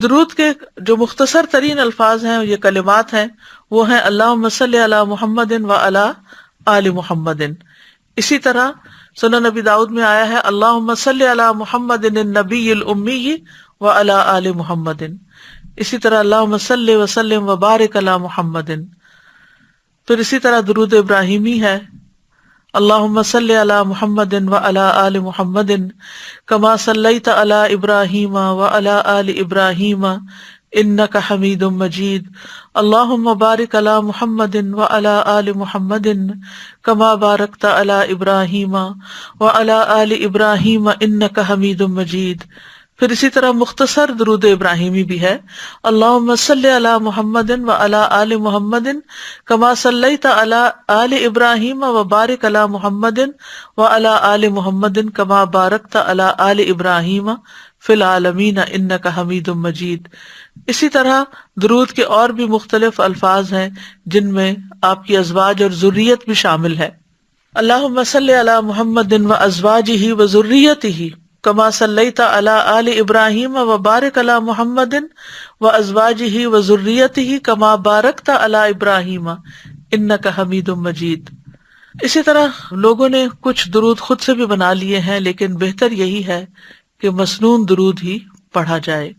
درود کے جو مختصر ترین الفاظ ہیں، یہ کلمات ہیں، وہ ہیں اللہم صلی علی محمد و علی آل محمد۔ اسی طرح سنن نبی داؤد میں آیا ہے اللہم صلی علی محمد النبی الامی و علی آل محمد۔ اسی طرح اللہم صلی وسلم وبارک علی محمد۔ پھر اسی طرح درود ابراہیمی ہے اللہم صلی علی محمد و علی آل محمد کما صلیت علی ابراہیم و علی آل ابراہیم انک حمید مجید۔ اللہم بارک علی محمد و علی آل محمد کما بارکت علی ابراہیم و علی آل ابراہیم انک حمید مجید۔ پھر اسی طرح مختصر درود ابراہیمی بھی ہے اللہم صلی علی محمد و علی آل محمد کما صلیت علی آل ابراہیم و بارک علی محمد و علی آل محمد کما بارکت علی آل ابراہیم فی العالمین انک حمید مجید۔ اسی طرح درود کے اور بھی مختلف الفاظ ہیں جن میں آپ کی ازواج اور ذریت بھی شامل ہے۔ اللہم صلی علی محمد و ازواجہ و ذریتہ کما صلیت علی آل ابراہیم و بارک علی محمد و ازواجہ و ذریتہ کما بارکت علی ابراہیم انک حمید مجید۔ اسی طرح لوگوں نے کچھ درود خود سے بھی بنا لیے ہیں، لیکن بہتر یہی ہے کہ مسنون درود ہی پڑھا جائے۔